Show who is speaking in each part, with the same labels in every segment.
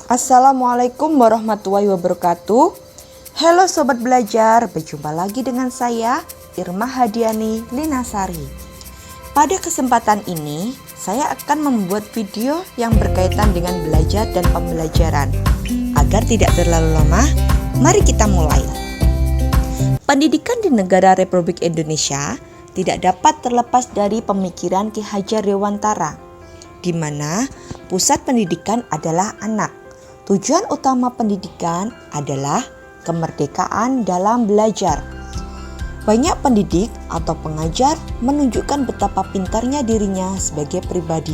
Speaker 1: Assalamualaikum warahmatullahi wabarakatuh. Halo Sobat Belajar, berjumpa lagi dengan saya Irma Hadiani Linasari. Pada kesempatan ini, saya akan membuat video yang berkaitan dengan belajar dan pembelajaran. Agar tidak terlalu lama, mari kita mulai. Pendidikan di negara Republik Indonesia tidak dapat terlepas dari pemikiran Ki Hajar Dewantara, di mana pusat pendidikan adalah anak. Tujuan utama pendidikan adalah kemerdekaan dalam belajar. Banyak pendidik atau pengajar menunjukkan betapa pintarnya dirinya sebagai pribadi,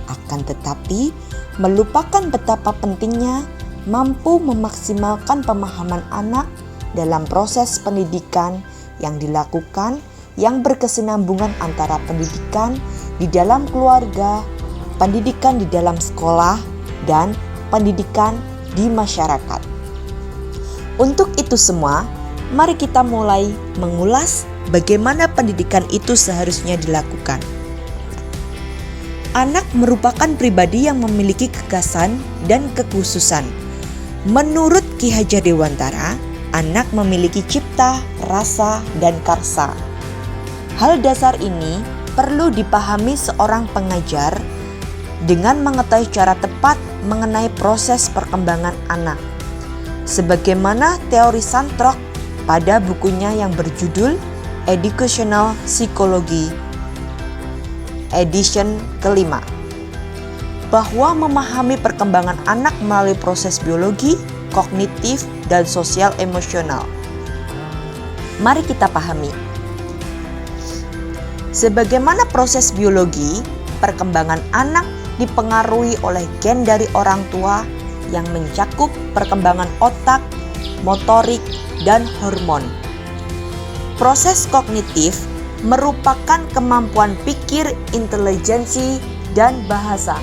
Speaker 1: akan tetapi melupakan betapa pentingnya mampu memaksimalkan pemahaman anak dalam proses pendidikan yang dilakukan, yang berkesinambungan antara pendidikan di dalam keluarga, pendidikan di dalam sekolah, dan pendidikan di masyarakat. Untuk itu semua, mari kita mulai mengulas bagaimana pendidikan itu seharusnya dilakukan. Anak merupakan pribadi yang memiliki kekhasan dan kekhususan. Menurut Ki Hajar Dewantara, anak memiliki cipta, rasa, dan karsa. Hal dasar ini perlu dipahami seorang pengajar dengan mengetahui cara tepat mengenai proses perkembangan anak. Sebagaimana teori Santrok pada bukunya yang berjudul Educational Psychology, edition kelima, bahwa memahami perkembangan anak melalui proses biologi, kognitif, dan sosial emosional. Mari kita pahami. Sebagaimana proses biologi, perkembangan anak dipengaruhi oleh gen dari orang tua yang mencakup perkembangan otak, motorik, dan hormon. Proses kognitif merupakan kemampuan pikir, intelijensi, dan bahasa.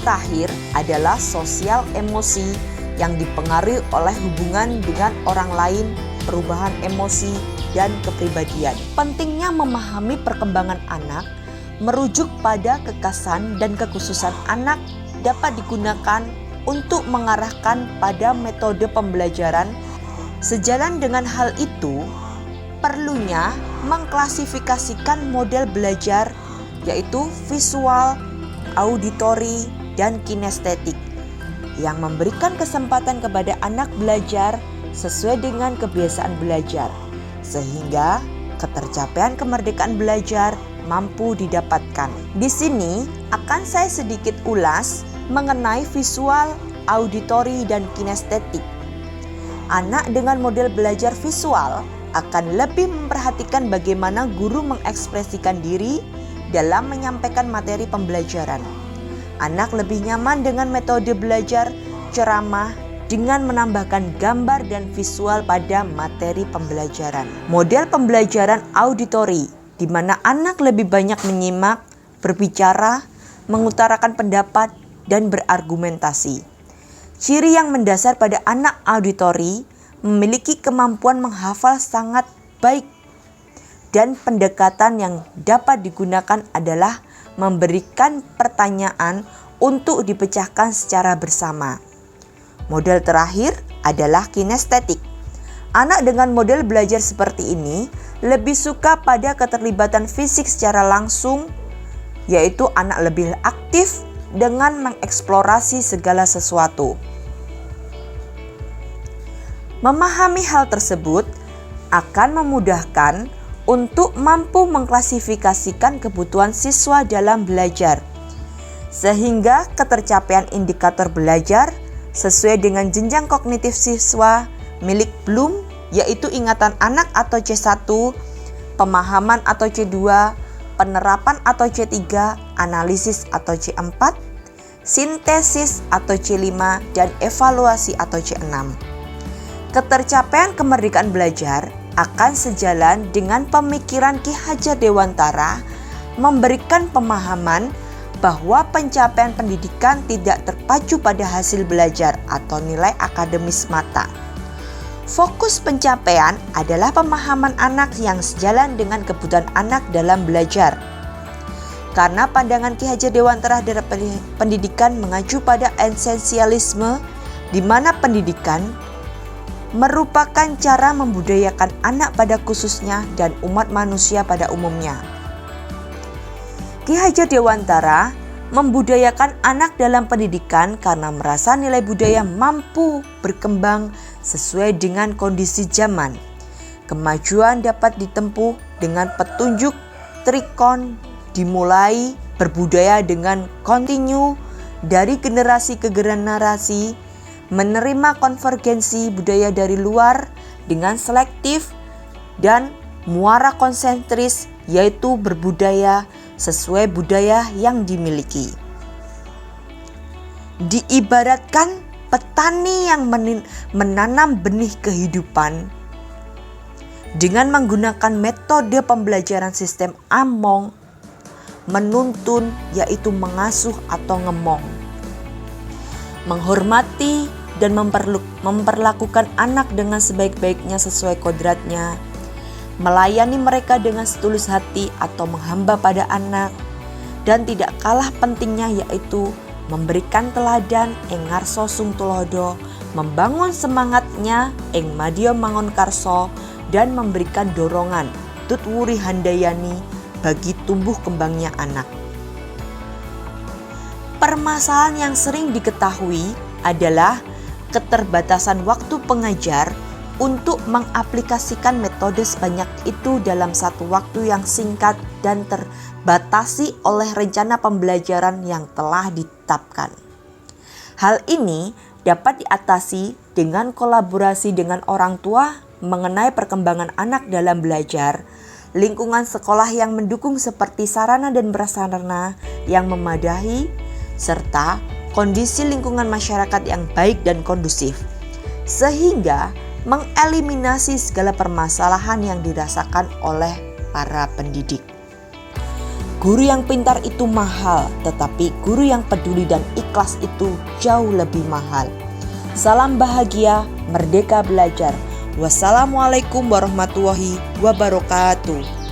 Speaker 1: Terakhir adalah sosial emosi yang dipengaruhi oleh hubungan dengan orang lain, perubahan emosi, dan kepribadian. Pentingnya memahami perkembangan anak merujuk pada kekhasan dan kekhususan anak dapat digunakan untuk mengarahkan pada metode pembelajaran. Sejalan dengan hal itu, perlunya mengklasifikasikan model belajar, yaitu visual, auditori, dan kinestetik, yang memberikan kesempatan kepada anak belajar sesuai dengan kebiasaan belajar, sehingga ketercapaian kemerdekaan belajar mampu didapatkan. Di sini akan saya sedikit ulas mengenai visual, auditori, dan kinestetik. Anak dengan model belajar visual akan lebih memperhatikan bagaimana guru mengekspresikan diri dalam menyampaikan materi pembelajaran. Anak lebih nyaman dengan metode belajar ceramah dengan menambahkan gambar dan visual pada materi pembelajaran. Model pembelajaran auditori, di mana anak lebih banyak menyimak, berbicara, mengutarakan pendapat, dan berargumentasi. Ciri yang mendasar pada anak auditori memiliki kemampuan menghafal sangat baik, dan pendekatan yang dapat digunakan adalah memberikan pertanyaan untuk dipecahkan secara bersama. Model terakhir adalah kinestetik. Anak dengan model belajar seperti ini lebih suka pada keterlibatan fisik secara langsung, yaitu anak lebih aktif dengan mengeksplorasi segala sesuatu. Memahami hal tersebut akan memudahkan untuk mampu mengklasifikasikan kebutuhan siswa dalam belajar, sehingga ketercapaian indikator belajar sesuai dengan jenjang kognitif siswa milik Bloom, yaitu ingatan anak atau C1, pemahaman atau C2, penerapan atau C3, analisis atau C4, sintesis atau C5, dan evaluasi atau C6. Ketercapaian kemerdekaan belajar akan sejalan dengan pemikiran Ki Hajar Dewantara memberikan pemahaman bahwa pencapaian pendidikan tidak terpacu pada hasil belajar atau nilai akademis semata. Fokus pencapaian adalah pemahaman anak yang sejalan dengan kebutuhan anak dalam belajar. Karena pandangan Ki Hajar Dewantara terhadap pendidikan mengacu pada esensialisme, di mana pendidikan merupakan cara membudayakan anak pada khususnya dan umat manusia pada umumnya. Ki Hajar Dewantara membudayakan anak dalam pendidikan karena merasa nilai budaya mampu berkembang sesuai dengan kondisi zaman. Kemajuan dapat ditempuh dengan petunjuk trikon, dimulai berbudaya dengan kontinu dari generasi ke generasi, menerima konvergensi budaya dari luar dengan selektif dan muara konsentris, yaitu berbudaya sesuai budaya yang dimiliki. Diibaratkan petani yang menanam benih kehidupan dengan menggunakan metode pembelajaran sistem Among, menuntun yaitu mengasuh atau ngemong. Menghormati dan memperlakukan anak dengan sebaik-baiknya sesuai kodratnya, melayani mereka dengan setulus hati atau menghamba pada anak, dan tidak kalah pentingnya yaitu memberikan teladan ing ngarso sung tulodo, membangun semangatnya ing madya mangun karso, dan memberikan dorongan tutwuri handayani bagi tumbuh kembangnya anak. Permasalahan yang sering diketahui adalah keterbatasan waktu pengajar untuk mengaplikasikan metode sebanyak itu dalam satu waktu yang singkat dan terbatasi oleh rencana pembelajaran yang telah ditetapkan. Hal ini dapat diatasi dengan kolaborasi dengan orang tua mengenai perkembangan anak dalam belajar, lingkungan sekolah yang mendukung seperti sarana dan prasarana yang memadai, serta kondisi lingkungan masyarakat yang baik dan kondusif, sehingga mengeliminasi segala permasalahan yang dirasakan oleh para pendidik. Guru yang pintar itu mahal, tetapi guru yang peduli dan ikhlas itu jauh lebih mahal. Salam bahagia, merdeka belajar. Wassalamualaikum warahmatullahi wabarakatuh.